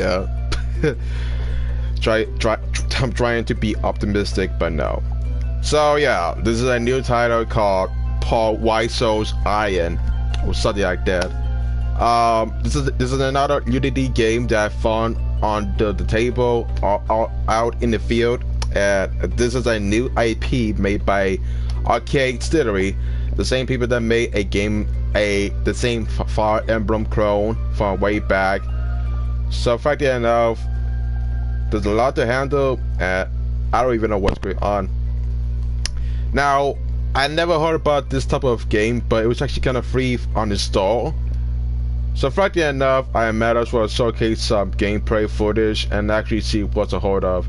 Yeah. I'm trying to be optimistic, but no. So yeah, this is a new title called Paraiso's Iron, or something like that. This is another Unity game that I found on the table out in the field, and this is a new IP made by Arcade Stillery, the same people that made the same Fire Emblem clone from way back. So fact enough, there's a lot to handle, and I don't even know what's going on. Now, I never heard about this type of game, but it was actually kind of free on the store. So frankly enough, I might as well showcase some gameplay footage and actually see what's a hold of.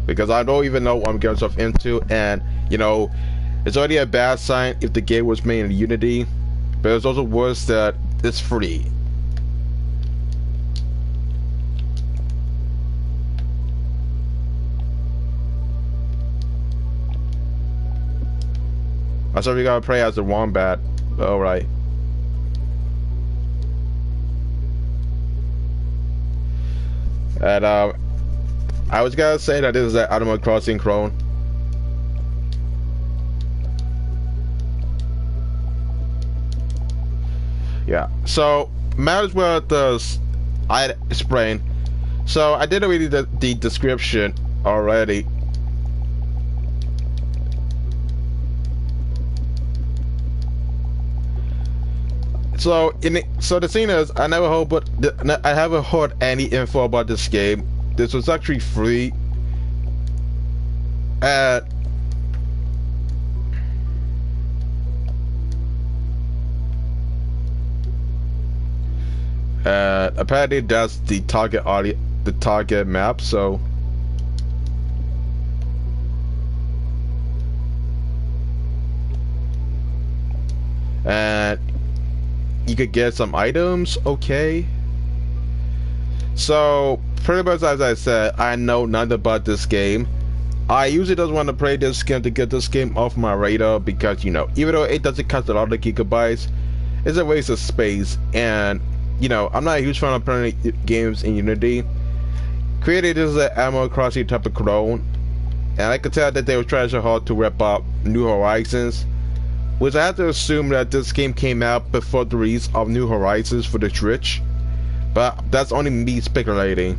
Because I don't even know what I'm getting myself into, and you know, it's already a bad sign if the game was made in Unity, but it's also worse that it's free. I said we gotta play as the wombat. Alright. And I was gonna say that this is an Animal Crossing clone. Yeah. So might as well I explain. So I didn't read the description already. So the thing is, I haven't heard any info about this game. This was actually free, and apparently that's the target audience, the target map. So. And you could get some items, okay. So pretty much as I said, I know nothing about this game. I usually don't want to play this game to get this game off my radar because, you know, even though it doesn't cost a lot of gigabytes, it's a waste of space. And you know, I'm not a huge fan of playing games in Unity. Created as an Animal Crossing type of clone, and I could tell that they were trying so hard to rip up New Horizons, which I have to assume that this game came out before the release of New Horizons for the Switch, but that's only me speculating.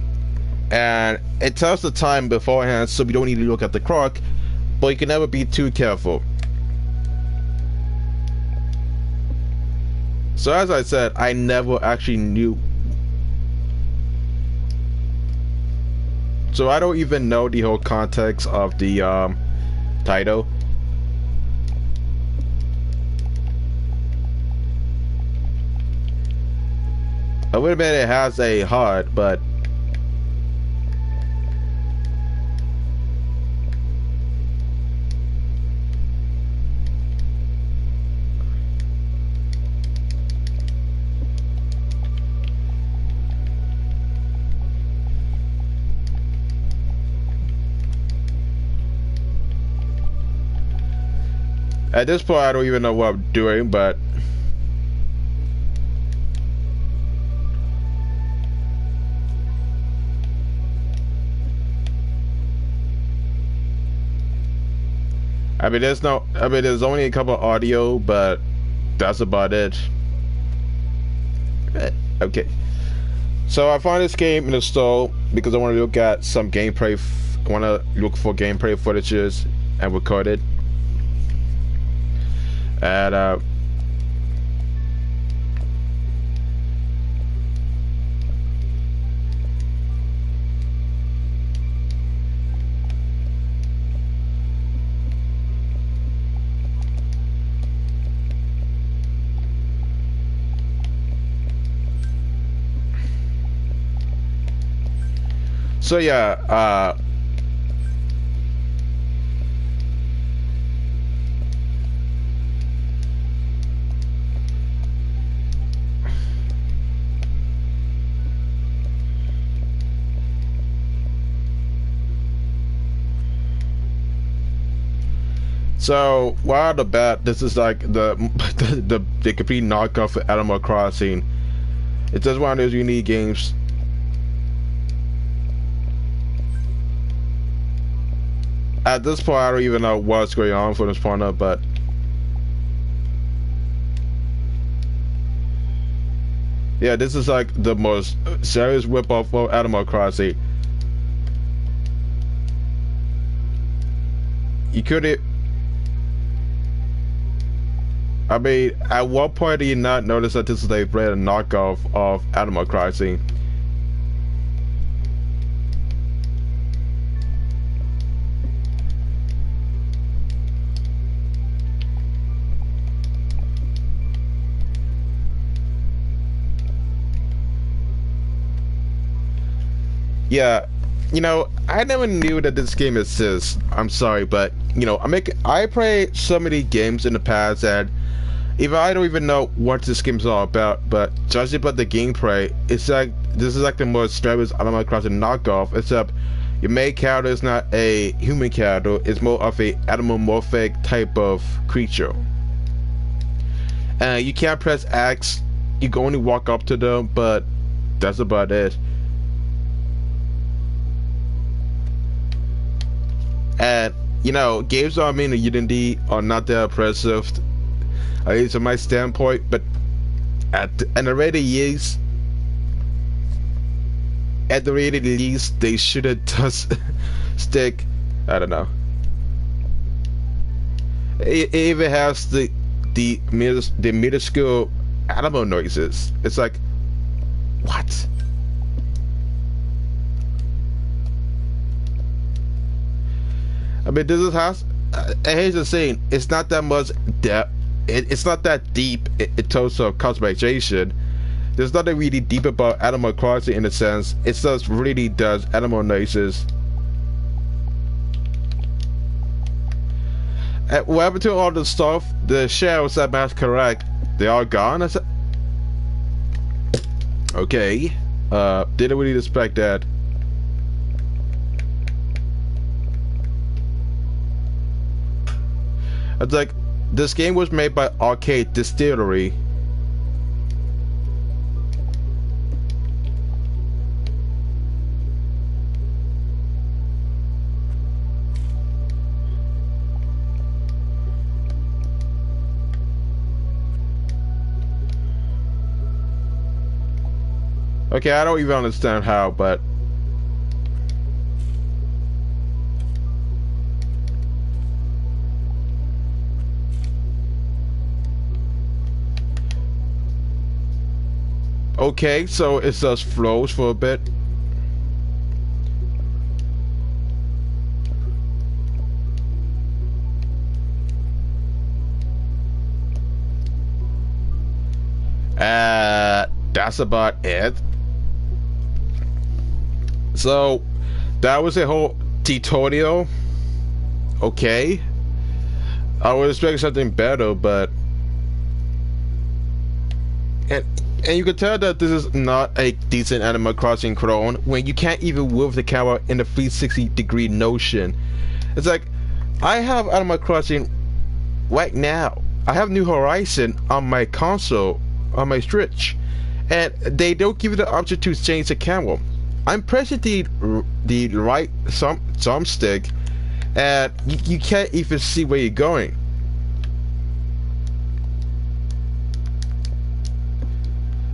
And it tells the time beforehand, so we don't need to look at the clock, but you can never be too careful. So as I said, I never actually knew. So I don't even know the whole context of the title. I would admit it has a HUD, but at this point I don't even know what I'm doing, but there's only a couple of audio, but that's about it. Okay. So I found this game in the store because I want to look at some gameplay. I want to look for gameplay footages and record it. And so yeah, so right off the bat, this is like the complete knockoff of Animal Crossing. It's just one of those unique games At this point, I don't even know what's going on for this partner, but yeah, this is like the most serious whip-off of Animal Crossing. You couldn't. I mean, at what point do you not notice that this is a brand knockoff of Animal Crossing? Yeah, you know, I never knew that this game exists. I'm sorry, but you know, I play so many games in the past that even I don't even know what this game's all about. But judging by the gameplay, it's like this is like the most famous Animal Crossing knockoff. Except your main character is not a human character; it's more of a animomorphic type of creature. And you can't press X; you can only walk up to them, but that's about it. And you know, games are mean Unity are not that impressive, at least from my standpoint. But at the least, they should have just stick. I don't know. It even has the minuscule animal noises. It's like, what? I mean, this is how. And here's the thing: it's not that much depth. It's not that deep in terms of customization. There's nothing really deep about Animal Crossing in a sense. It just really does animal noises. And what happened to all the stuff? The shells that that's correct. They are gone. I said, okay. Didn't really expect that. It's like, this game was made by Arcade Distillery. Okay, I don't even understand how, but okay, so it just flows for a bit. That's about it. So that was a whole tutorial. Okay, I was expecting something better, but and you can tell that this is not a decent Animal Crossing clone when you can't even move the camera in the 360-degree notion. It's like, I have Animal Crossing right now. I have New Horizon on my console, on my Switch, and they don't give you the option to change the camera. I'm pressing the right thumbstick, and you can't even see where you're going.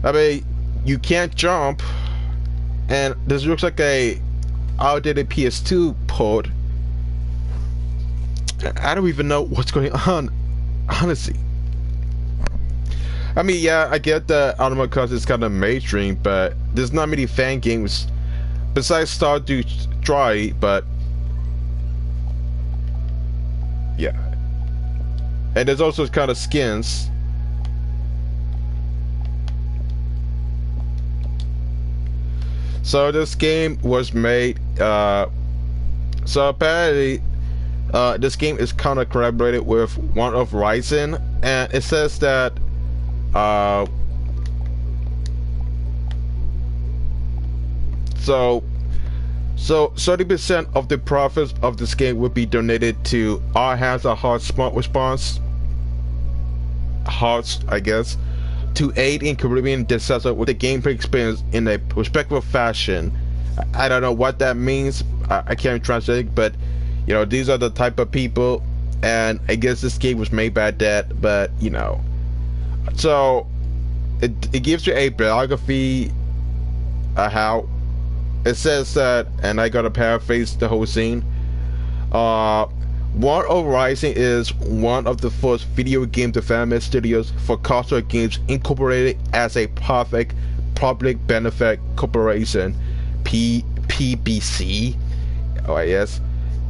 I mean, you can't jump, and this looks like a outdated PS2 port. I don't even know what's going on, honestly. I mean, yeah, I get that Animal Crossing is kind of mainstream, but there's not many fan games besides Stardew Valley, but yeah. And there's also kind of skins. So this game was made, so apparently this game is kind of collaborated with one of Ryzen, and it says that so 30% of the profits of this game would be donated to Our Hands Are Hearts Smart Response Hearts, I guess, to aid in Caribbean disaster with the gameplay experience in a respectful fashion. I don't know what that means. I can't translate it, but You know, these are the type of people, and I guess this game was made by that, but you know. So it gives you a biography, how it says that, and I gotta paraphrase the whole scene. War of Rising is one of the first video game development studios for console games incorporated as a public benefit corporation, PBC. Oh yes,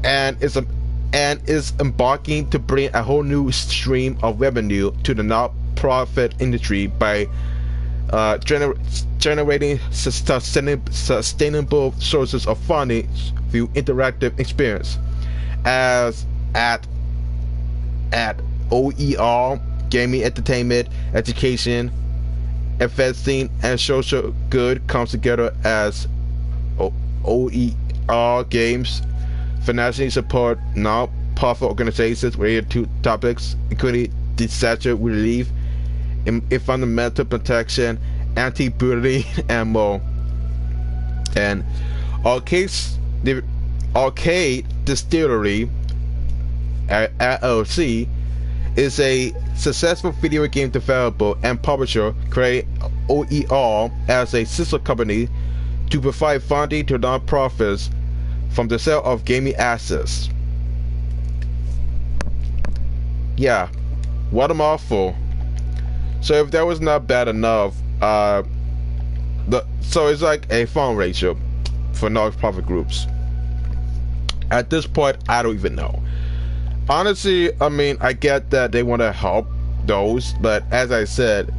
and is embarking to bring a whole new stream of revenue to the non-profit industry by generating sustainable sources of funding through interactive experience, as at OER, gaming, entertainment, education, investing, and social good comes together as OER games financially support non-profit organizations related to topics including disaster relief, environmental protection, anti-bullying, and more. And the Arcade Distillery LLC is a successful video game developer and publisher, creating OER as a sister company to provide funding to non-profits from the sale of gaming assets. Yeah, what a mouthful. So if that was not bad enough, so it's like a fundraiser for non-profit groups. At this point, I don't even know. Honestly, I mean, I get that they want to help those, but as I said,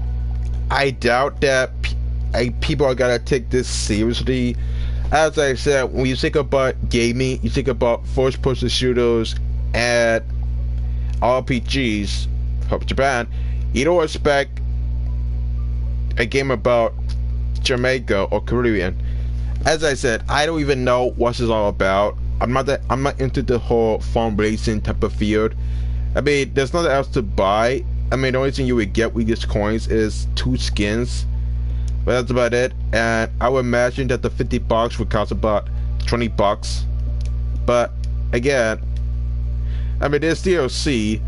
I doubt that people are gonna take this seriously. As I said, when you think about gaming, you think about first-person shooters and RPGs from Japan. You don't expect a game about Jamaica or Caribbean. As I said, I don't even know what it's all about. I'm not into the whole fundraising type of field. I mean, there's nothing else to buy. I mean, the only thing you would get with these coins is 2 skins, but that's about it. And I would imagine that the $50 would cost about $20. But again, I mean, there's DLC,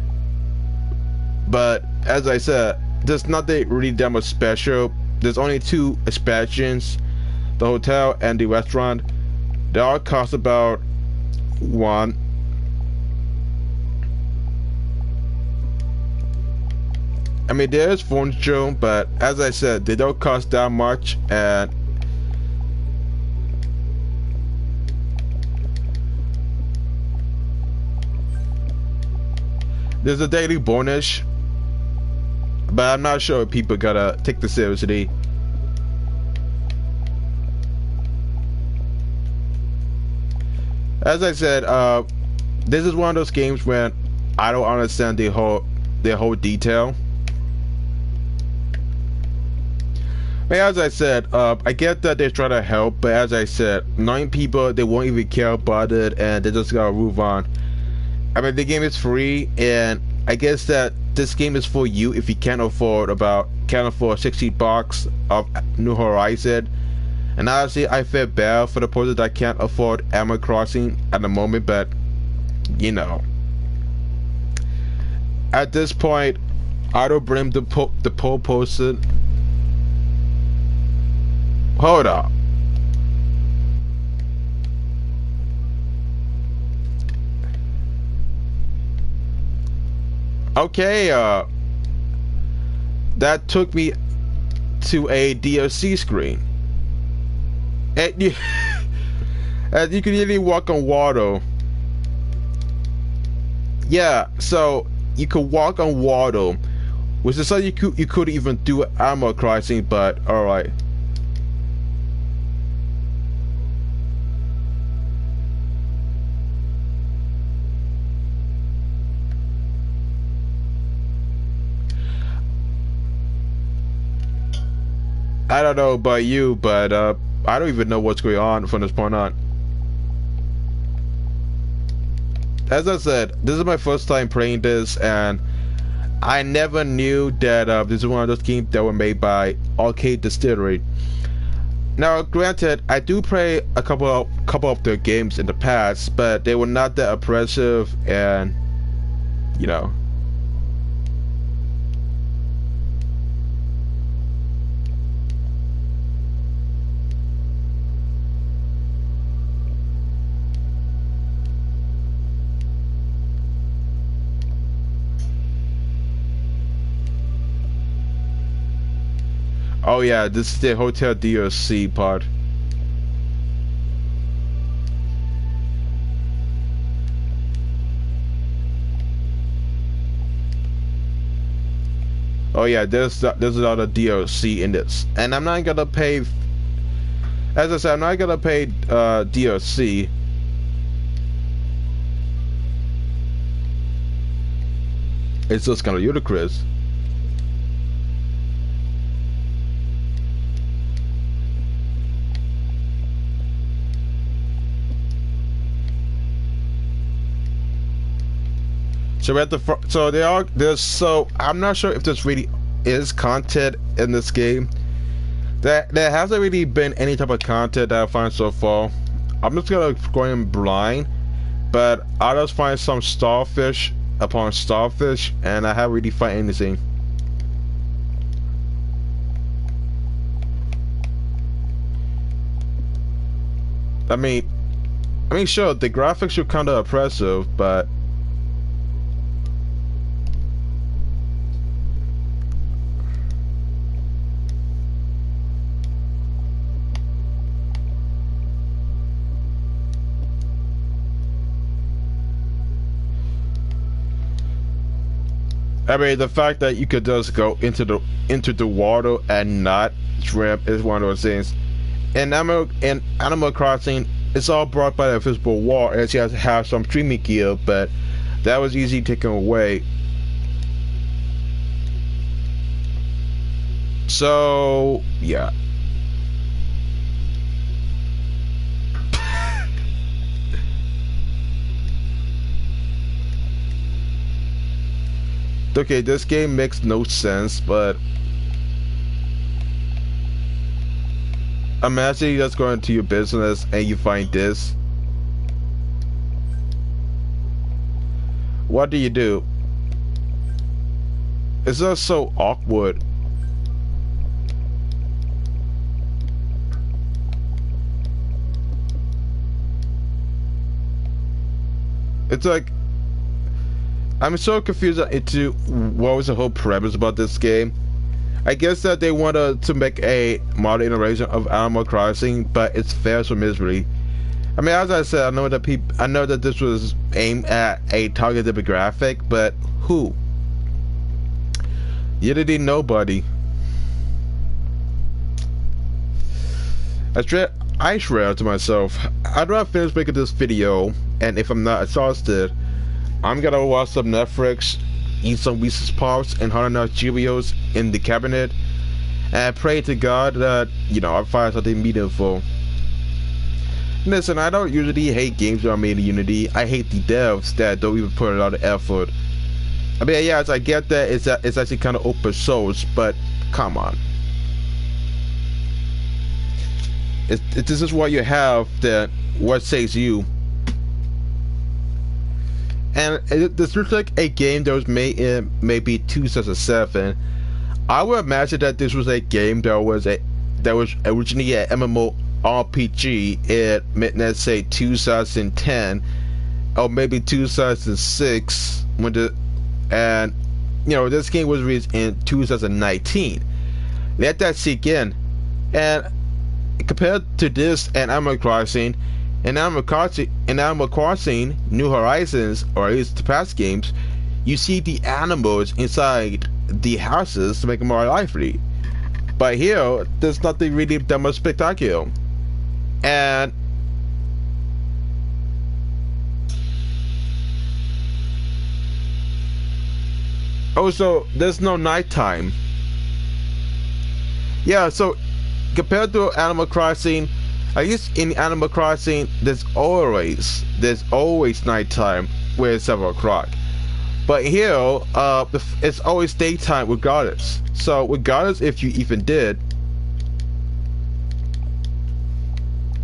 but as I said, there's nothing really that much special. There's only 2 expansions, the hotel and the restaurant. They all cost about $1. I mean, there's furniture, but as I said, they don't cost that much. And there's a daily bonus, but I'm not sure if people gotta take this seriously. As I said, this is one of those games when I don't understand the whole detail. But as I said, I get that they're trying to help, but as I said, 9 people, they won't even care about it, and they just gotta move on. I mean, the game is free, and I guess that this game is for you if you can't afford $60 of New Horizon. And honestly, I feel bad for the person that can't afford Animal Crossing at the moment, but you know, at this point, I don't blame the poor person. Hold up. Okay, that took me to a DLC screen. And you, and you can even walk on water. Yeah, so you could walk on water, which is something you could even do at Animal Crossing, but alright. I don't know about you, but I don't even know what's going on from this point on. As I said, this is my first time playing this, and I never knew that this is one of those games that were made by Arcade Distillery. Now, granted, I do play a couple of their games in the past, but they were not that oppressive, and you know. Oh yeah, this is the hotel DLC part. Oh yeah, there's a lot of DLC in this, and I'm not gonna pay. As I said, I'm not gonna pay DLC. It's just kind of ludicrous. So at the so they are there's so I'm not sure if this really is content in this game. There hasn't really been any type of content that I find so far. I'm just gonna go in blind, but I just find some starfish upon starfish, and I haven't really found anything. I mean, sure, the graphics are kind of oppressive, but I mean, the fact that you could just go into the water and not shrimp is one of those things. In Animal Crossing, it's all brought by the invisible wall, and you have to have some streaming gear, but that was easy taken away. So yeah. Okay, this game makes no sense, but imagine you just go into your business and you find this. What do you do? It's just so awkward. It's like, I'm so confused into what was the whole premise about this game. I guess that they wanted to make a modern iteration of Animal Crossing, but it's failed so miserably. I mean, as I said, I know that this was aimed at a target demographic, but who? Literally nobody. I swear to myself, I'd rather finish making this video, and if I'm not exhausted, I'm gonna watch some Netflix, eat some Reese's Puffs and Honey Nut Cheerios in the cabinet, and pray to God that, you know, I find something meaningful. Listen, I don't usually hate games that are made in Unity. I hate the devs that don't even put a lot of effort. I mean, yes, I get that it's actually kind of open source, but come on. If this is what you have, then what saves you? And this looks like a game that was made in maybe 2007. I would imagine that this was a game that was originally an MMORPG in, let's say, 2010 or maybe 2006 and you know, this game was released in 2019. Let that sink in. And compared to this and Animal Crossing, in Animal Crossing New Horizons, or at least the past games, you see the animals inside the houses to make them more lively. But here, there's nothing really that much spectacular. And also, there's no nighttime. Yeah, so compared to Animal Crossing, at least in Animal Crossing, there's always nighttime where it's 7 o'clock. But here, it's always daytime regardless. So regardless if you even did,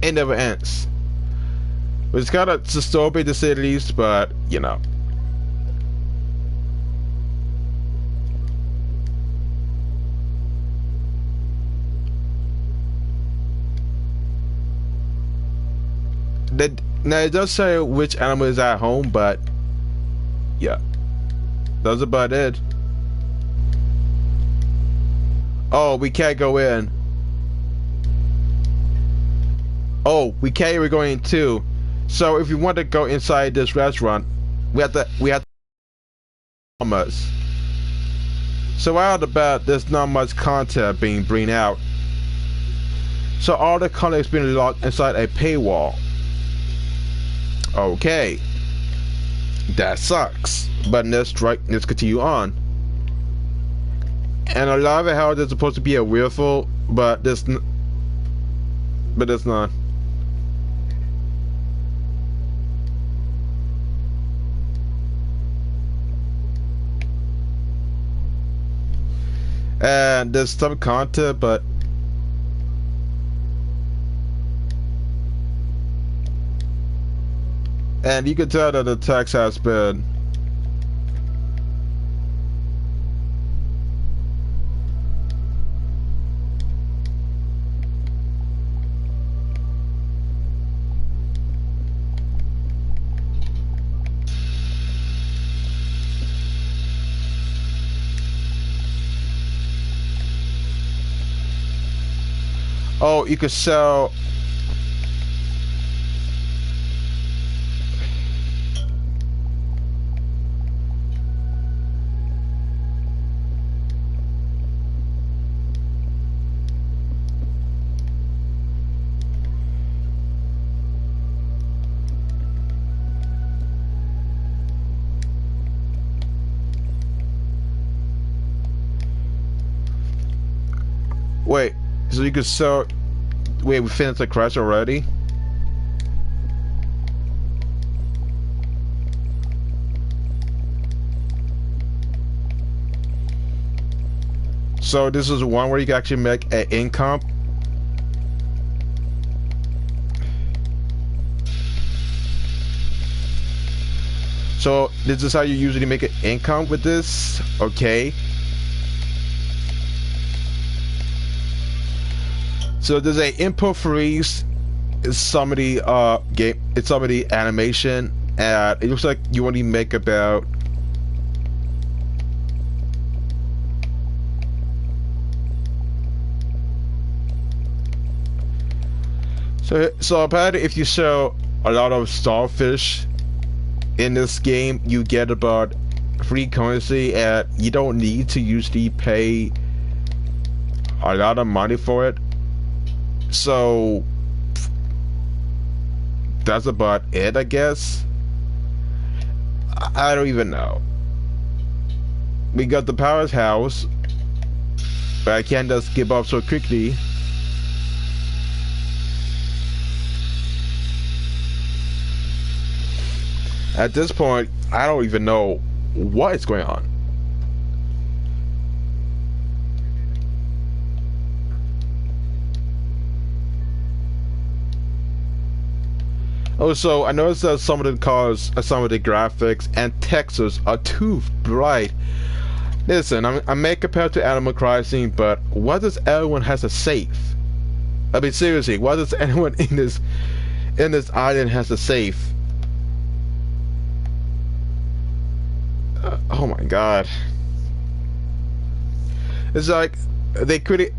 it never ends. It's kind of disturbing to say the least, but you know. Now it does say which animal is at home, but yeah, that's about it. Oh, we can't go in. Oh, we can't even go in too. So if we want to go inside this restaurant, we have to us. So out of the bat, there's not much content being bring out. So all the content is being locked inside a paywall. Okay, that sucks. But let's continue on. And I love it how there's supposed to be a wheelful, but there's not. And there's some content, but and you can tell that the text has been oh, you could sell. Wait, so you could sell. Wait, we finished the crash already? So this is one where you can actually make an income. So this is how you usually make an income with this? Okay. So there's a input freeze. It's some of the game. It's some of the animation, and it looks like you only make about. So apparently, if you sell a lot of starfish in this game, you get about free currency, and you don't need to usually pay a lot of money for it. So that's about it, I guess. I don't even know. We got the powerhouse, but I can't just give up so quickly. At this point, I don't even know what is going on. Also, I noticed that some of the cars, some of the graphics and textures are too bright. Listen, I may compare to Animal Crossing, but what does everyone has a safe? I mean, seriously, what does anyone in this island has a safe? Oh my god! It's like they could,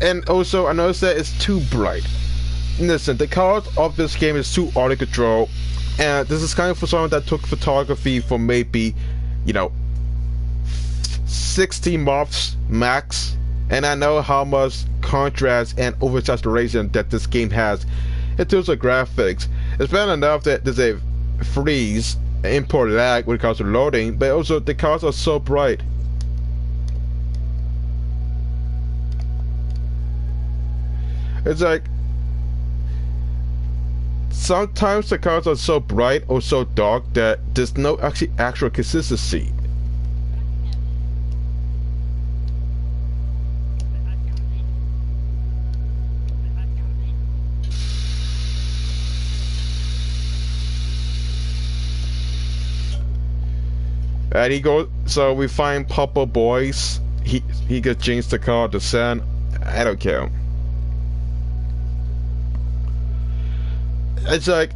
and also I noticed that it's too bright. Listen, the cars of this game is too out of control, and this is kind of for someone that took photography for maybe, you know, 60 months max, and I know how much contrast and oversaturation that this game has in terms of graphics. It's bad enough that there's a freeze, import lag when it comes to loading, but also the cars are so bright. It's like sometimes the cars are so bright or so dark that there's no actual consistency. And he goes. So we find Papa Boys. He gets James the car to send. I don't care. It's like,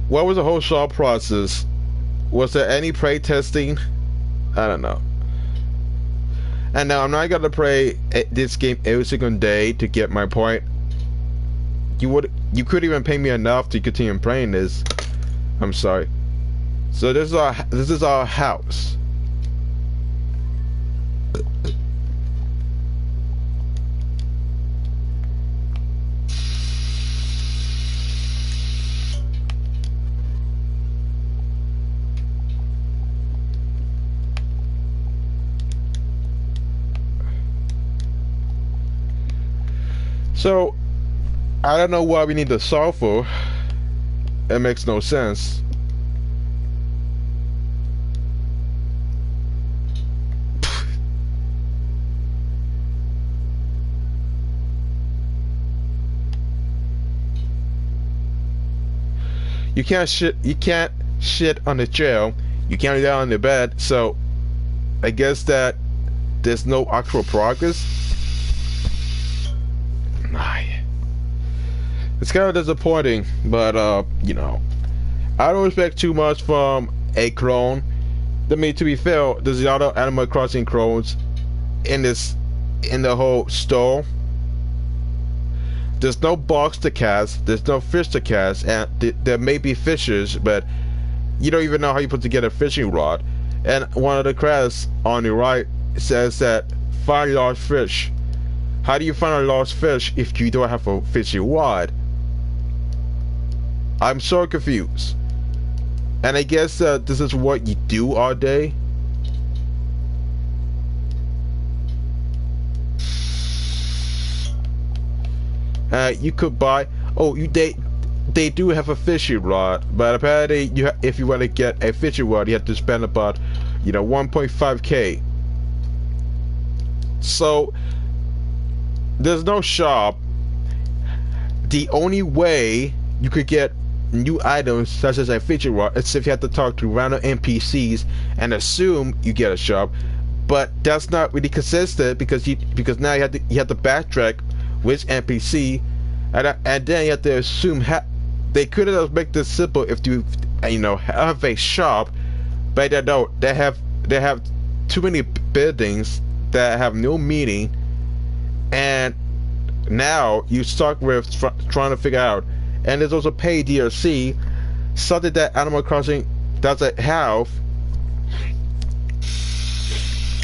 what was the whole shop process? Was there any play testing? I don't know. And now I'm not gonna play this game every single day to get my point. You could even pay me enough to continue playing this. I'm sorry. So this is our house. So I don't know why we need the solve for. It makes no sense. You can't shit on the chair. You can't lay on the bed. So I guess that there's no actual progress. It's kind of disappointing, but you know, I don't expect too much from a clone. I mean, to be fair, there's a lot of Animal Crossing clones in the whole store. There's no box to cast, there's no fish to cast, and there may be fishes, but you don't even know how you put together a fishing rod. And one of the crafts on the right says that find large fish. How do you find a large fish if you don't have a fishing rod? I'm so confused. And I guess this is what you do all day. You could buy. Oh, they do have a fishing rod, but apparently if you want to get a fishing rod, you have to spend about 1.5K. So there's no shop. The only way you could get new items such as a fishing rod is if you have to talk to random NPCs and assume you get a shop, but that's not really consistent because now you have to backtrack which NPC, and then you have to assume they could have made this simple if you have a shop, but they don't. They have too many buildings that have no meaning, and now you stuck with trying to figure out. And there's also paid DLC, something that Animal Crossing doesn't have,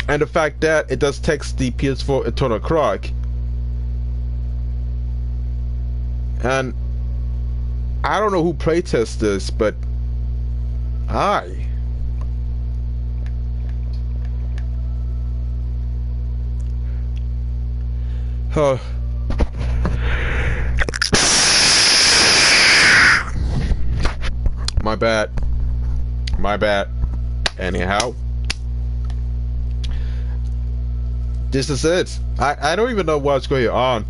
and the fact that it does text the PS4 internal clock. And I don't know who playtests this, but I. Huh. My bad. My bad. Anyhow. This is it. I don't even know what's going on.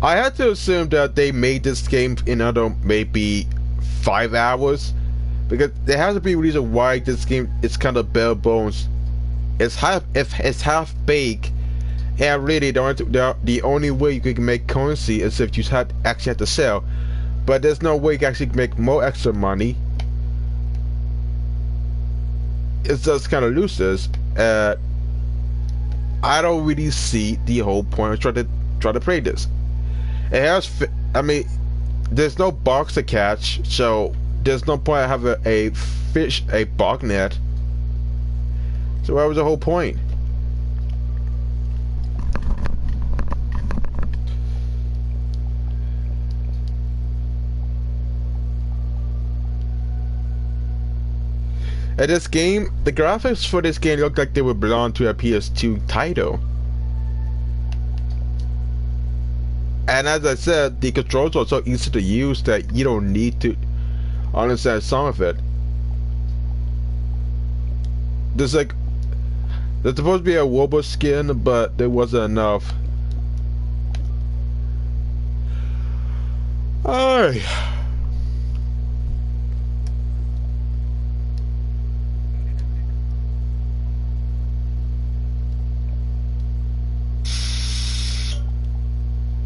I had to assume that they made this game in under maybe 5 hours, because there has to be a reason why this game is kind of bare bones. It's half baked, and really the only way you can make currency is if you actually have to sell. But there's no way you can actually make more extra money. It's just kind of losers. I don't really see the whole point of try to play this. It has, I mean, there's no box to catch, so there's no point having a bog net. So what was the whole point? And this game, the graphics for this game look like they would belong to a PS2 title. And as I said, the controls are so easy to use that you don't need to understand some of it. There's supposed to be a robot skin, but there wasn't enough. Alright.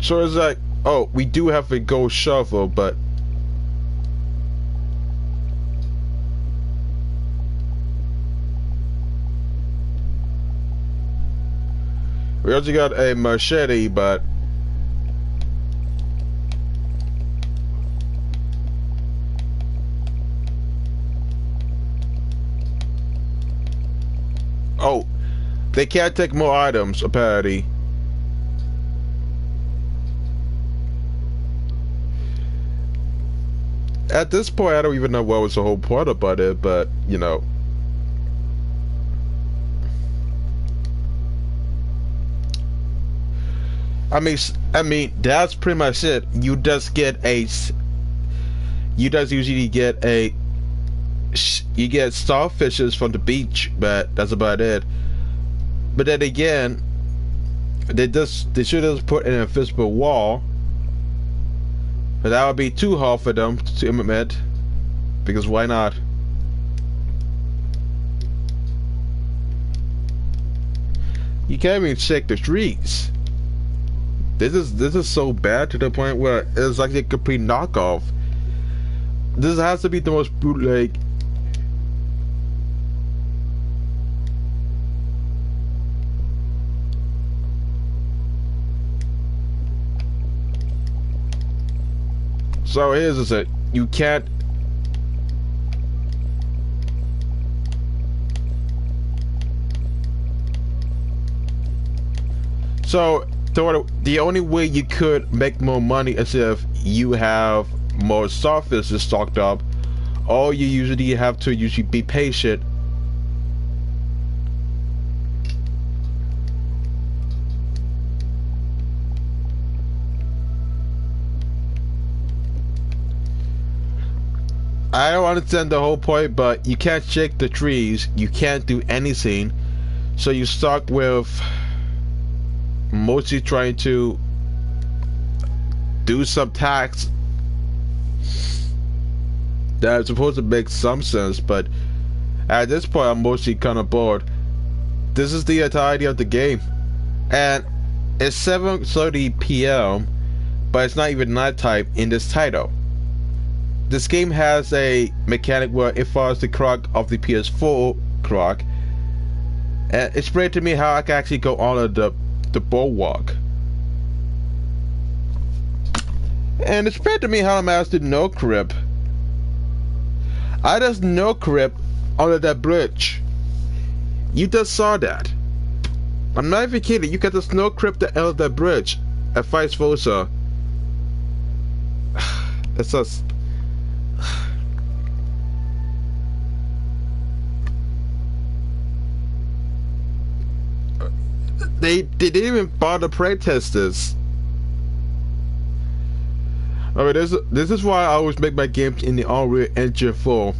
So it's like, oh, we do have a gold shovel, but we also got a machete, but oh, they can't take more items, apparently. At this point, I don't even know what was the whole point about it, but, you know. I mean, that's pretty much it. You just get a, you just usually get a, you get starfishes from the beach, but that's about it. But then again, they should have put an invisible wall. But that would be too hard for them to implement, because why not? You can't even check the streets. This is so bad to the point where it's like a complete knockoff. This has to be the most bootleg. So here's it. You can't. So the only way you could make more money is if you have more starfishes stocked up, or you usually have to be patient. I don't understand the whole point, but you can't shake the trees, you can't do anything, so you stuck with mostly trying to do some tasks that are supposed to make some sense, but at this point I'm mostly kind of bored. This is the entirety of the game, and it's 7:30 p.m. but it's not even nighttime in this title. This game has a mechanic where it follows the clock of the PS4 clock, and explain to me how I can actually go on the boardwalk. And explain to me how I'm asked to no grip. I just no grip under that bridge. You just saw that. I'm not even kidding. You can just no grip the end of that bridge, and vice versa. It's just. They didn't even bother playtest this. Alright, this is why I always make my games in the Unreal Engine 4.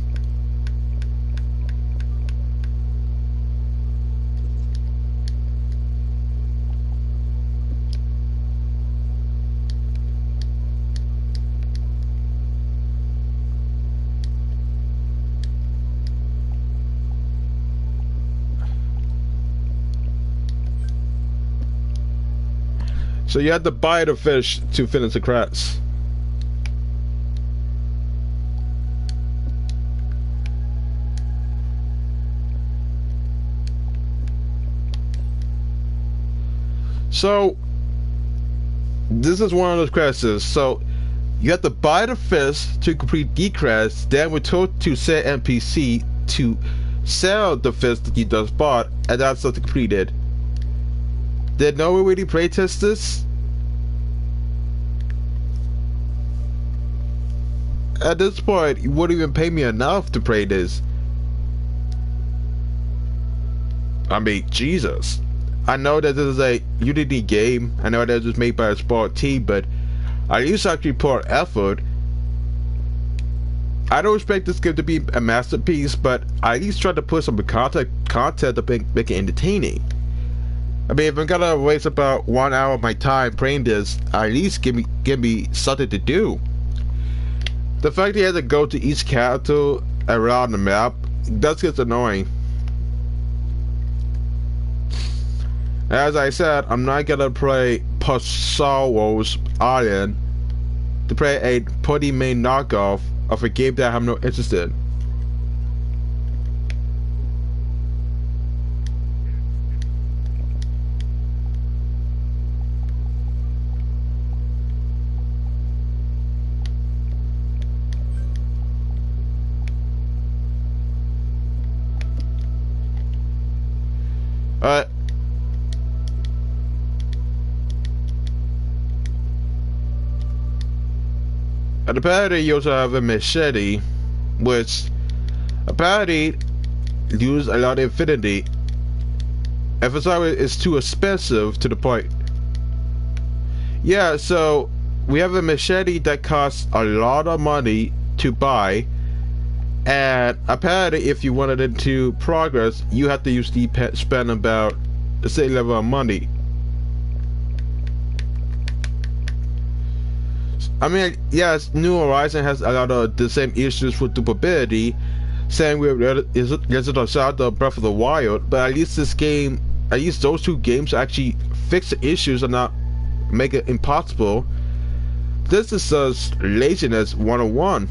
So you had to buy the fish to finish the crafts. So this is one of those quests. So you have to buy the fish to complete the quest, then we're told to set NPC to sell the fish that you just bought, and that's not completed. Did no one really playtest this? At this point, you wouldn't even pay me enough to play this. I mean, Jesus. I know that this is a Unity game. I know that it was made by a small team, but I used to actually put effort. I don't expect this game to be a masterpiece, but I at least try to put some content to make it entertaining. I mean, if I'm gonna waste about 1 hour of my time playing this, at least give me something to do. The fact that you have to go to each character around the map does get annoying. As I said, I'm not gonna play Paraiso's Island to play a pretty main knockoff of a game that I have no interest in. Alright. And apparently you also have a machete, which apparently uses a lot of infinity. And for some reason it's too expensive to the point. Yeah, so we have a machete that costs a lot of money to buy. And apparently if you wanted it to progress, you have to usually spend about the same level of money. I mean, yes, New Horizon has a lot of the same issues with duplicability, same with Legend of Zelda Breath of the Wild, but at least this game, at least those two games actually fix the issues and not make it impossible. This is just laziness 101.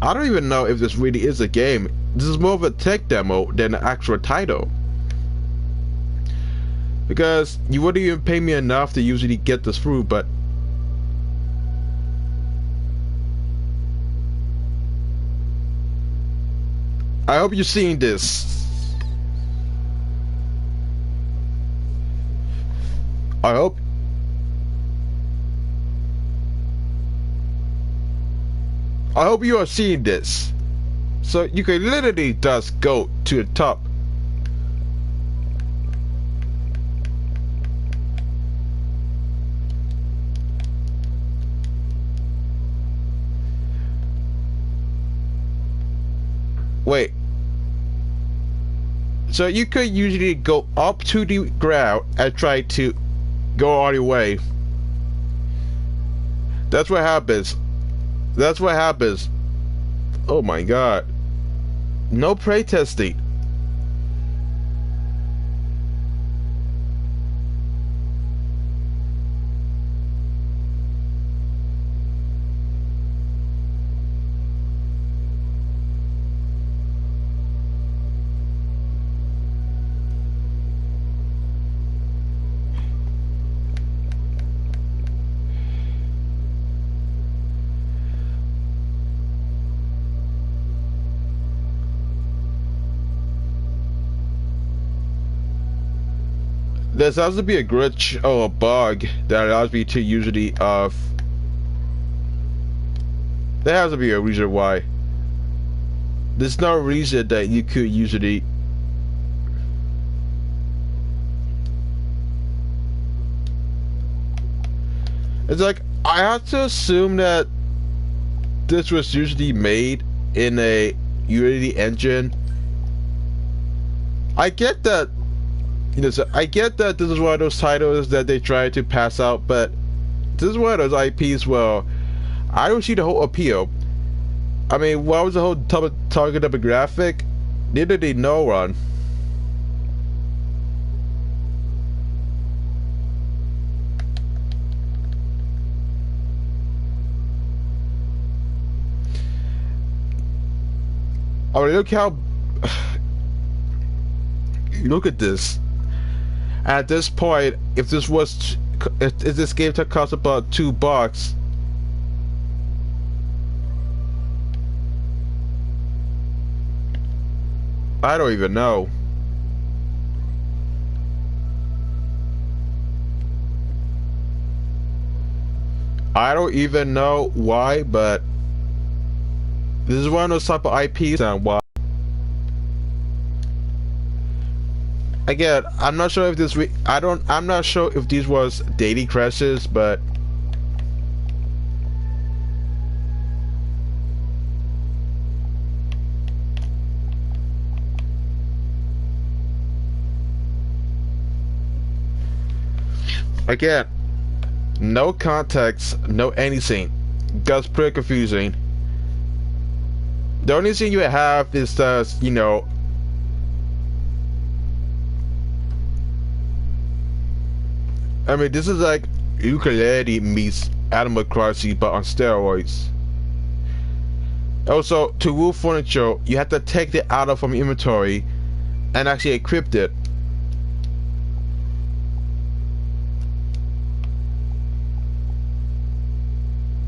I don't even know if this really is a game. This is more of a tech demo than an actual title. Because you wouldn't even pay me enough to usually get this through, but I hope you're seeing this. I hope you are seeing this. So you can literally just go to the top. Wait. So you could usually go up to the ground and try to go all the way. That's what happens. That's what happens. Oh my god. No playtesting. There has to be a glitch or a bug that allows me to usually there has to be a reason why. There's no reason that you could usually it's like I have to assume that this was usually made in a Unity engine. I get that. You know, so I get that this is one of those titles that they try to pass out, but this is one of those IPs where I don't see the whole appeal. I mean, what was the whole target demographic? Neither did no one. I mean, look how look at this. At this point, if this was, if this game to cost about $2, I don't even know. I don't even know why, but this is one of those type of IPs and why. Again, I'm not sure if this I'm not sure if these was daily crashes, but again, no context, no anything. That's pretty confusing. The only thing you have is just, you know, I mean, this is like ukulele meets Animal Crossing, but on steroids. Also, to move furniture, you have to take it out of from inventory and actually equip it.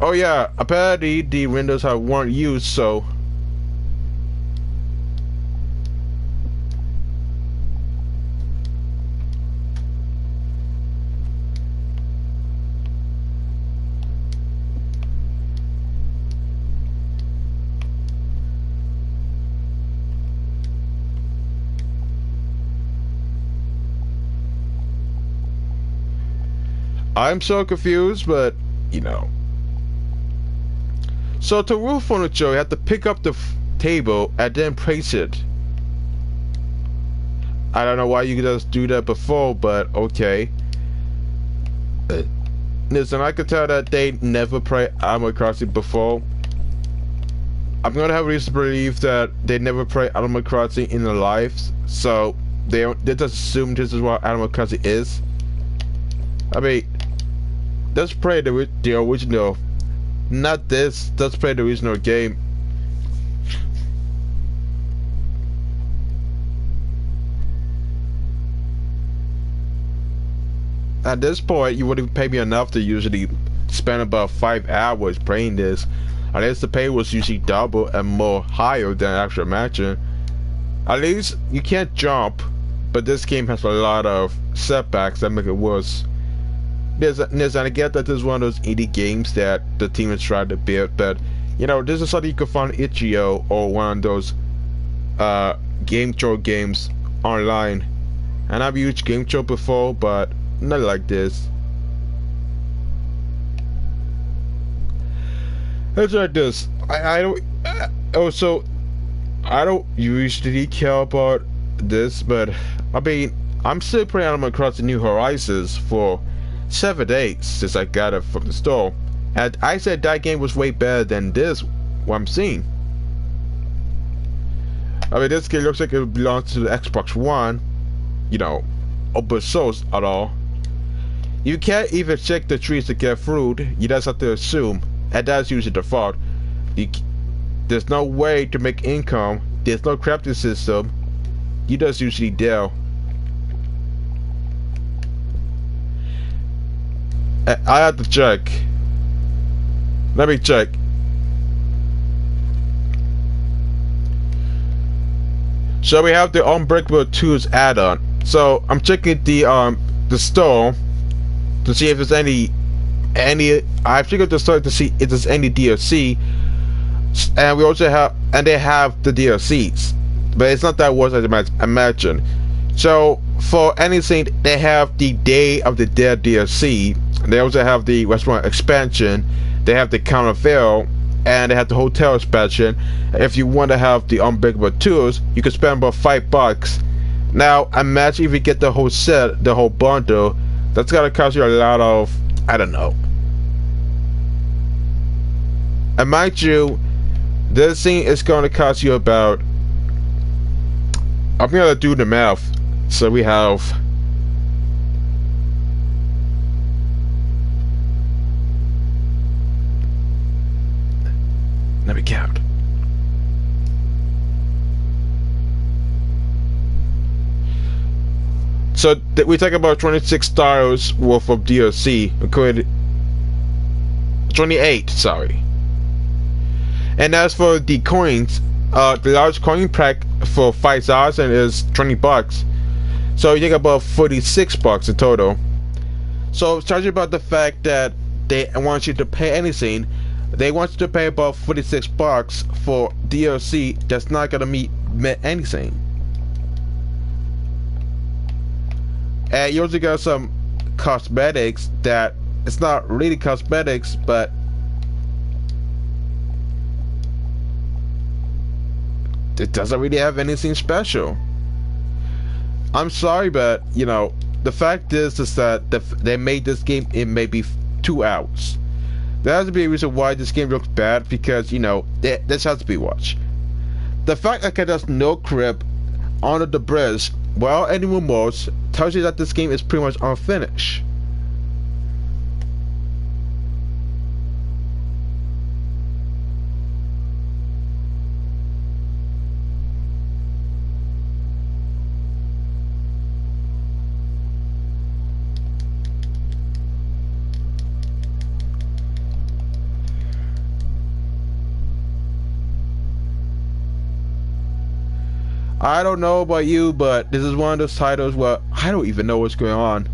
Oh yeah, apparently the windows weren't used, so I'm so confused, but you know. So to move furniture, you have to pick up the table and then place it. I don't know why you could just do that before, but okay. Listen, I could tell that they never played Animal Crossing before. I'm gonna have reason to believe that they never played Animal Crossing in their lives, so they just assume this is what Animal Crossing is. I mean, let's play the original, not this. Let's play the original game. At this point, you wouldn't pay me enough to usually spend about 5 hours playing this. Unless the pay was usually double and more higher than actual matching. At least you can't jump, but this game has a lot of setbacks that make it worse. And I get that this is one of those indie games that the team is trying to build, but you know, this is something you can find on itch.io or one of those game show games online. And I've used game show before, but not like this. It's like this. I don't. Also, I don't usually care about this, but I mean, I'm still playing Animal Crossing New Horizons for 7 days since I got it from the store, and I said that game was way better than this. What I'm seeing. I mean, this game looks like it belongs to the Xbox One. You know, open source at all. You can't even check the trees to get food. You just have to assume. And that's usually the fault. There's no way to make income. There's no crafting system. You just usually deal. I have to check. Let me check. So we have the Unbreakable Tools add-on. So I'm checking the store to see if there's any. I figured to start to see if there's any DLC, and we also have, and they have the DLCs, but it's not that worse as I imagine. So for anything, they have the Day of the Dead DLC. They also have the restaurant expansion. They have the counterfeit, and they have the hotel expansion. If you want to have the Unbreakable Tools, you can spend about $5. Now imagine if you get the whole set, the whole bundle. That's gonna cost you a lot of, I don't know. And mind you, this thing is going to cost you about, I'm going to do the math. So we have, let me count. So we talk about $26 worth of DLC, according to 28, sorry. And as for the coins, the large coin pack for $5,000 is $20. So you get about $46 in total. So talking about the fact that they want you to pay anything, they want you to pay about $46 for DLC that's not gonna mean anything. And you also got some cosmetics that it's not really cosmetics, but it doesn't really have anything special. I'm sorry, but you know, the fact is that they made this game in maybe 2 hours. There has to be a reason why this game looks bad, because you know, this has to be watched. The fact that there's no crib under the bridge, well, any remorse, tells you that this game is pretty much unfinished. I don't know about you, but this is one of those titles where I don't even know what's going on.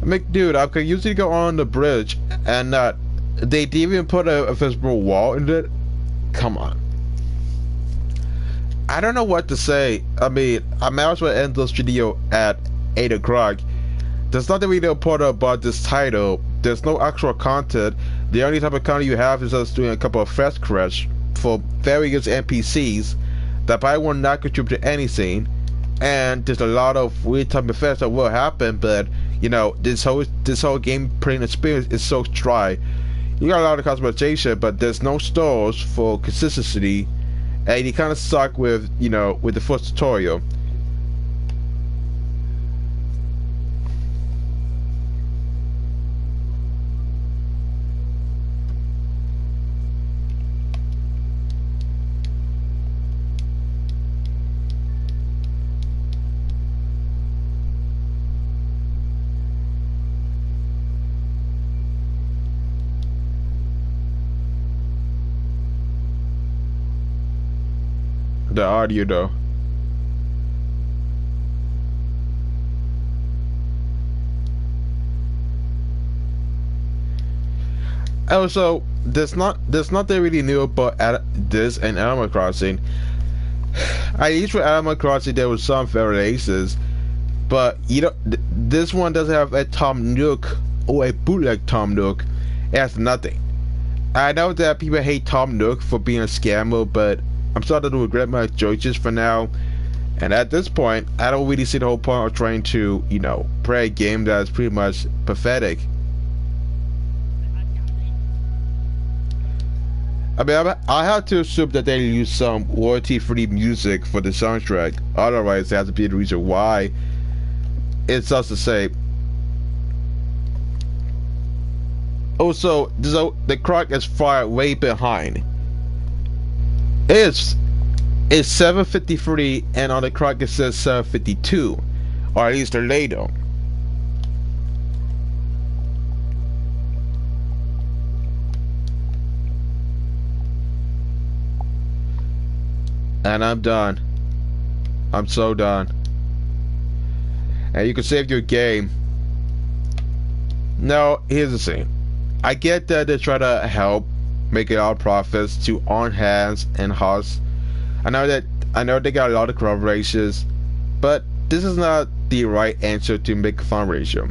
I mean, dude, I could usually go on the bridge and they didn't even put a visible wall in it. Come on. I don't know what to say. I mean, I might as well end this video at 8 o'clock. There's nothing really important about this title. There's no actual content. The only type of content you have is us doing a couple of fast crash for various NPCs that probably will not contribute to anything. And there's a lot of weird type of effects that will happen, but you know, this whole gameplay experience is so dry. You got a lot of customization, but there's no stores for consistency, and you kind of suck with, you know, with the first tutorial. The audio though. Also, there's nothing really new about this and Animal Crossing. At least with Animal Crossing there was some variations, but you know, this one doesn't have a Tom Nook or a bootleg Tom Nook. It has nothing. I know that people hate Tom Nook for being a scammer, but I'm starting to regret my choices for now. And at this point, I don't really see the whole point of trying to, you know, play a game that's pretty much pathetic. I mean, I have to assume that they use some royalty-free music for the soundtrack. Otherwise, there has to be the reason why. It's just to say. Also, the clock is far way behind. It's 7:53, and on the clock it says 7:52, or at least later. And I'm done. I'm so done. And you can save your game. No, here's the thing. I get that they try to help making all profits to on hands and hearts. I know they got a lot of collaborations, but this is not the right answer to make a fundraiser.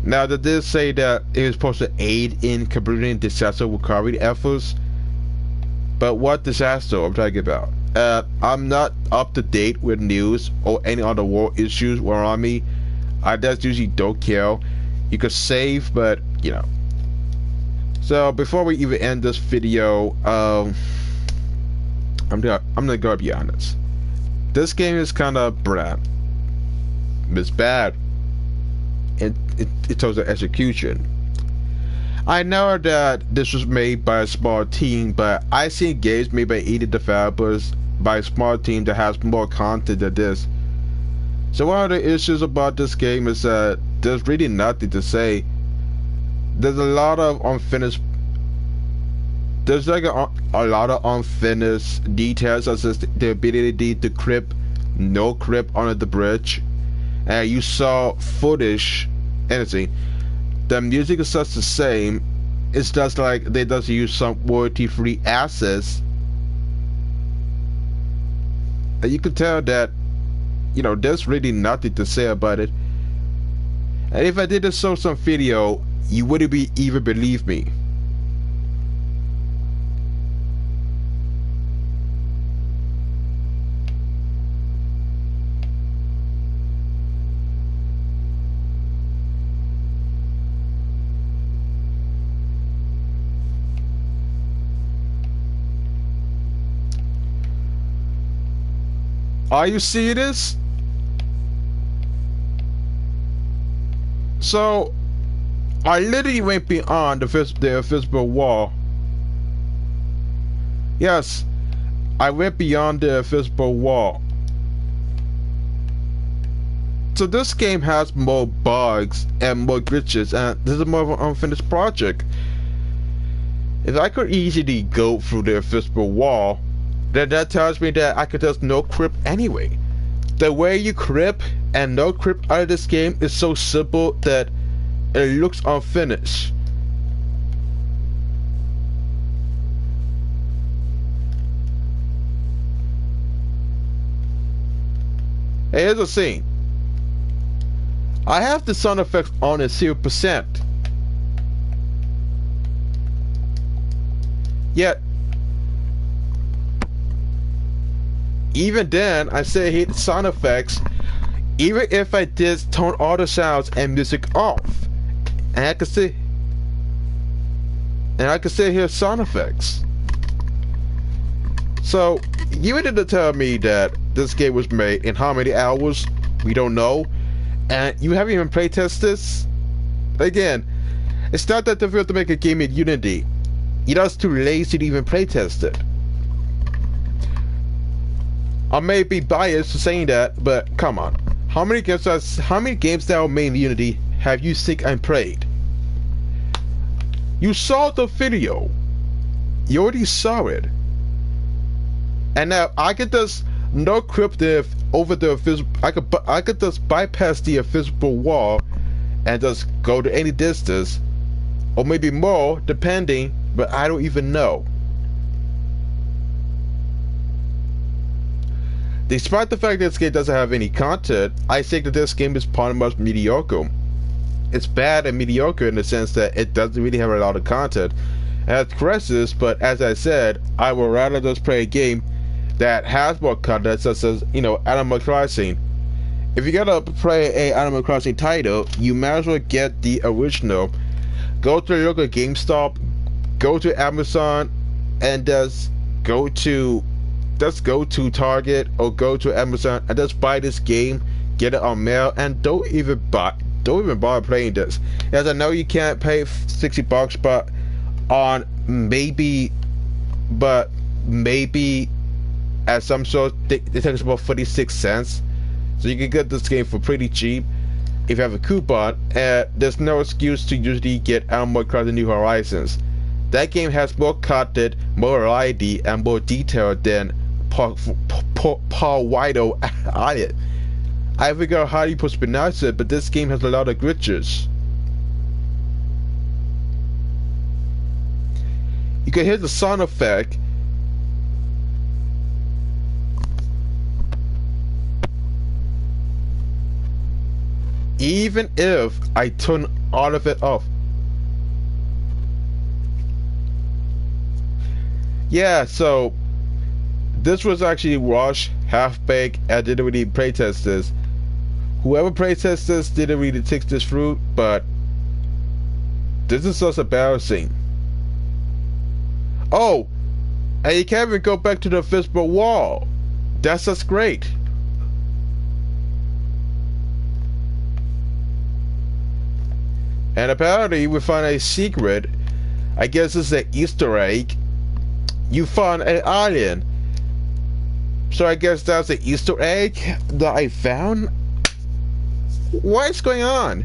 Now they did say that it was supposed to aid in completing disaster recovery efforts, but what disaster I'm talking about? I'm not up to date with news or any other war issues were on me. I just usually don't care. You could save, but you know. So before we even end this video, I'm gonna be honest. This game is kind of bad. It's bad. It towards the execution. I know that this was made by a small team, but I see games made by indie developers by a small team that has more content than this. So one of the issues about this game is that there's really nothing to say. There's a lot of unfinished. There's like a lot of unfinished details, such as the ability to crip, no crip under the bridge, and you saw footage, anything. The music is just the same. It's just like they just use some royalty-free assets, and you can tell that, you know, there's really nothing to say about it. And if I did a show some video, you wouldn't even believe me. Are you seeing this? So I literally went beyond the visible wall. Yes, I went beyond the visible wall. So this game has more bugs and more glitches, and this is more of an unfinished project. If I could easily go through the invisible wall, then that tells me that I could just no crip anyway. The way you crip and no crip out of this game is so simple that it looks unfinished. Hey, here's a scene. I have the sound effects on at 0%. Yet, even then, I say I hate sound effects, even if I did turn all the sounds and music off. And I can still hear sound effects. So, you didn't tell me that this game was made in how many hours? We don't know. And you haven't even playtested this? Again, it's not that difficult to make a game in Unity. You're just too lazy to even playtest it. I may be biased for saying that, but come on. How many games that are made in Unity have you seen and played? You saw the video. You already saw it. And now I could just no crip over the I could just bypass the invisible wall and just go to any distance, or maybe more, depending. But I don't even know. Despite the fact that this game doesn't have any content, I think that this game is pretty much mediocre. It's bad and mediocre in the sense that it doesn't really have a lot of content. It has crashes, but as I said, I would rather just play a game that has more content, such as, Animal Crossing. If you're gonna play a Animal Crossing title, you might as well get the original. Go to the local GameStop, go to Amazon, and just go to Target or go to Amazon and just buy this game, get it on mail, and don't even bother playing this. As I know you can't pay $60, but maybe at some sort it takes about 46 cents, so you can get this game for pretty cheap if you have a coupon. And there's no excuse to usually get Animal Crossing New Horizons. That game has more content, more variety, and more detail than Paraiso. I figure out how you supposed to pronounce it, but this game has a lot of glitches. You can hear the sound effect. Even if I turn all of it off. Yeah, so this was actually rushed, half-baked. I didn't really playtest this. Whoever playtested this didn't really take this through, but this is just embarrassing. Oh, and you can't even go back to the invisible wall. That's just great. And apparently we found a secret. I guess it's an Easter egg. You found an alien. So I guess that's an Easter egg that I found? What's going on?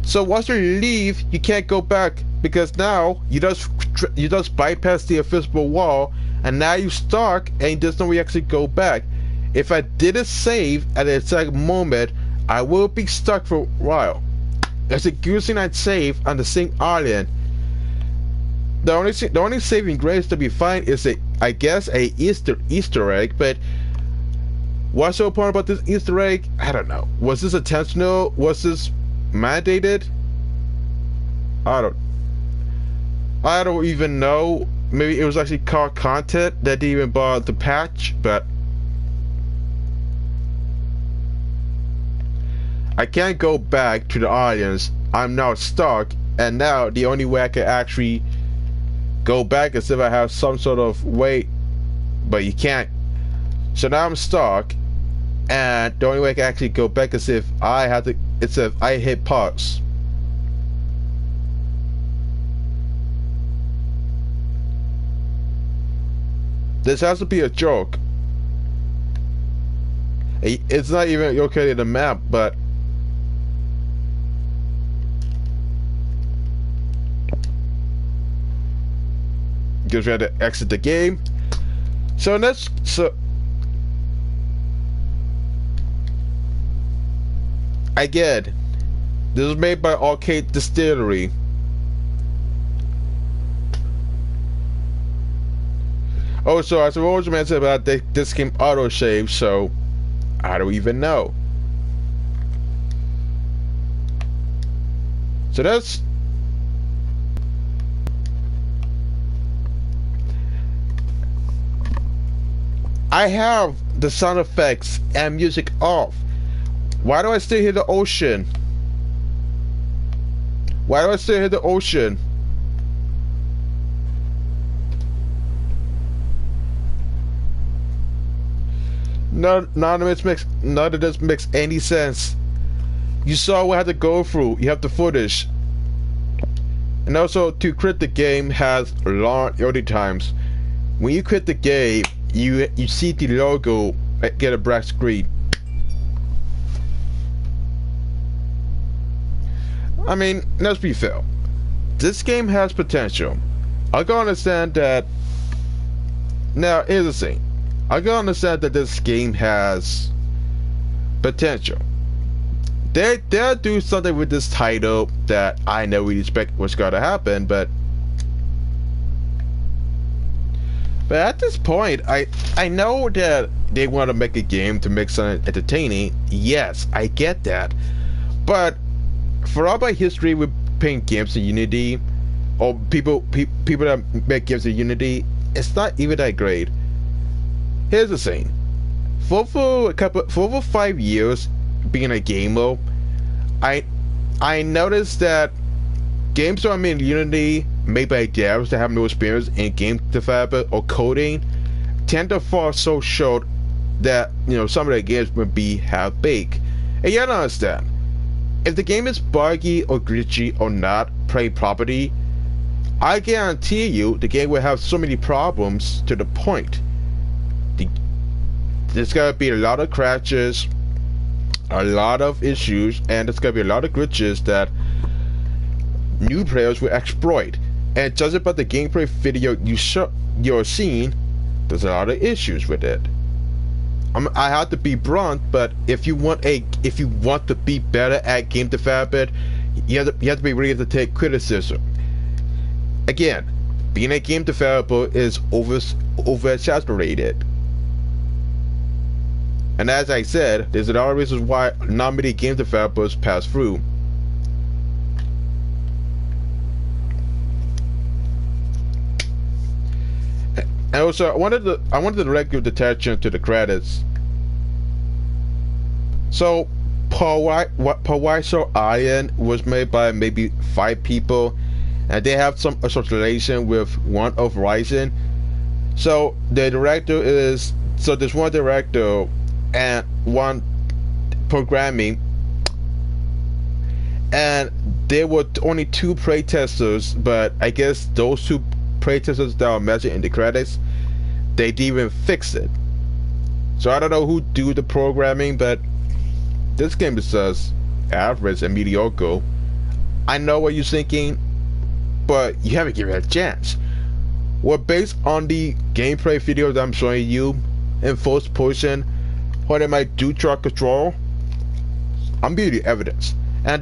So once you leave, you can't go back, because now you just bypass the invisible wall, and now you're stuck and there's no way to actually go back. If I didn't save at the exact moment, I will be stuck for a while. There's a good thing I'd save on the same island. The only saving grace to be find is I guess a Easter egg, but what's so important about this Easter egg? I don't know. Was this intentional? Was this mandated? I don't even know. Maybe it was actually called content that didn't even bother to patch, but I can't go back to the audience. I'm now stuck, and now the only way I can actually go back is if I have some sort of way, but you can't. So now I'm stuck, and the only way I can actually go back is if I hit pause. This has to be a joke. It's not even located in the map, but because we had to exit the game. So again, this was made by Arcade Distillery. Also, as I always mentioned about this game autosave, so I don't even know. So that's I have the sound effects and music off. Why do I still hear the ocean? Why do I still hear the ocean? None of this makes any sense. You saw what I had to go through. You have the footage. And also, to quit the game has long loading times. When you quit the game, you see the logo get a black screen. I mean, let's be fair. This game has potential. I can understand that. Now, here's the thing. I can understand that this game has potential. They'll do something with this title that I never really expect was going to happen, but at this point, I know that they want to make a game to make something entertaining. Yes, I get that. But for all my history with playing games in Unity, or people that make games in Unity, it's not even that great. Here's the thing. For over 5 years being a gamer, I noticed that games that are made in Unity, made by devs that have no experience in game development or coding, tend to fall so short that, you know, some of the games would be half-baked. And you gotta understand, if the game is buggy or glitchy or not played properly, I guarantee you the game will have so many problems to the point. There's gonna be a lot of crashes, a lot of issues, and there's gonna be a lot of glitches that new players will exploit. And judging by the gameplay video you're seeing, there's a lot of issues with it. I have to be blunt, but if you want to be better at game development, you have to be ready to take criticism. Again, being a game developer is oversaturated. And as I said, there's a lot of reasons why not many game developers pass through. And also, I wanted to direct your attention to the credits. So, Paraiso Iron was made by maybe 5 people, and they have some association with one of Verizon. So the director is there's one director and one programming, and there were only 2 playtesters, but I guess those 2 playtesters that are mentioned in the credits, they didn't even fix it. So I don't know who do the programming, but this game is just average and mediocre. I know what you're thinking, but you haven't given it a chance. Well, based on the gameplay video that I'm showing you in first person, what they might do truck control, I'm giving you evidence. And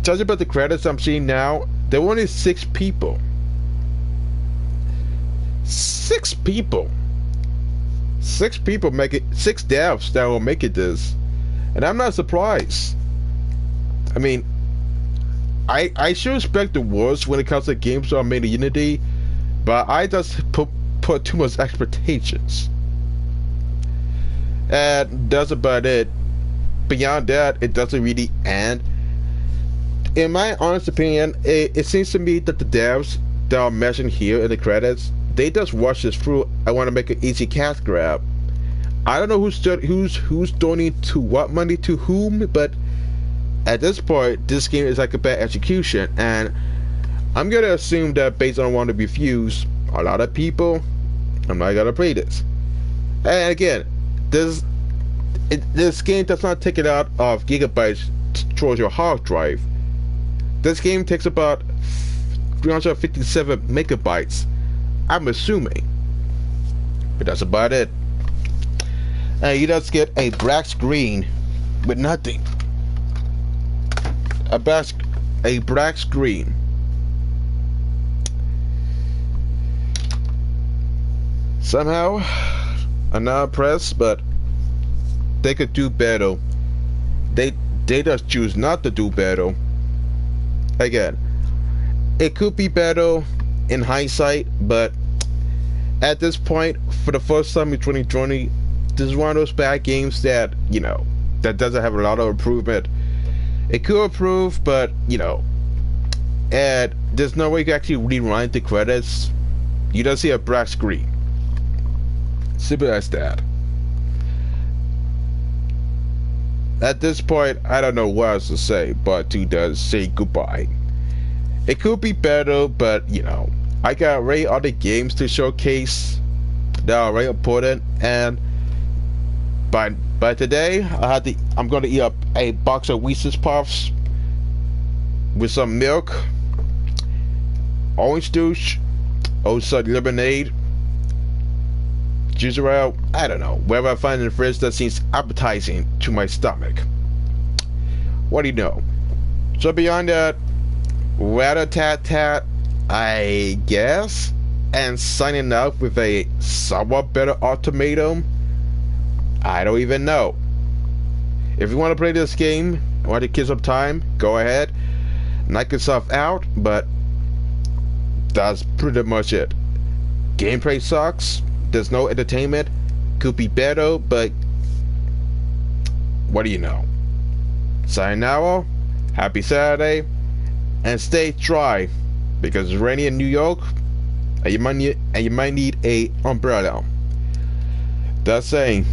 judging by the credits I'm seeing now, there were only 6 people. 6 people. 6 people make it. 6 devs that will make it this, and I'm not surprised. I mean, I should expect the worst when it comes to games that are made in Unity, but I just put too much expectations. And that's about it. Beyond that, it doesn't really end. In my honest opinion, it seems to me that the devs that are mentioned here in the credits, they just rush this through. I want to make an easy cash grab. I don't know who's donating to what money to whom, but at this point, this game is like a bad execution, and I'm gonna assume that based on one of the reviews, a lot of people, I'm not gonna play this. And again, this this game does not take it out of gigabytes towards your hard drive. This game takes about 357 megabytes, I'm assuming. But that's about it. And you just get a black screen with nothing. A black screen. Somehow, I'm not impressed, but they could do better. They just choose not to do better. Again, it could be better in hindsight, but at this point, for the first time in 2020, this is one of those bad games that, you know, that doesn't have a lot of improvement. It could improve, but, you know, and there's no way you can actually rewind the credits. You don't see a black screen. Simple as that. At this point, I don't know what else to say, but to just say goodbye. It could be better, but, you know, I got already other games to showcase that are very important, and by today, I'm gonna eat up a box of Reese's Puffs with some milk, orange juice, also lemonade, ginger ale, I don't know, wherever I find in the fridge that seems appetizing to my stomach. What do you know? So beyond that, rat-a-tat-tat, I guess, and signing out with a somewhat better ultimatum. I don't even know. If you want to play this game, want to kill some time, go ahead, knock yourself out, but that's pretty much it. Gameplay sucks, there's no entertainment, could be better, but what do you know? Sayonara, happy Saturday, and stay dry, because it's rainy in New York, and you might need a umbrella. That's saying.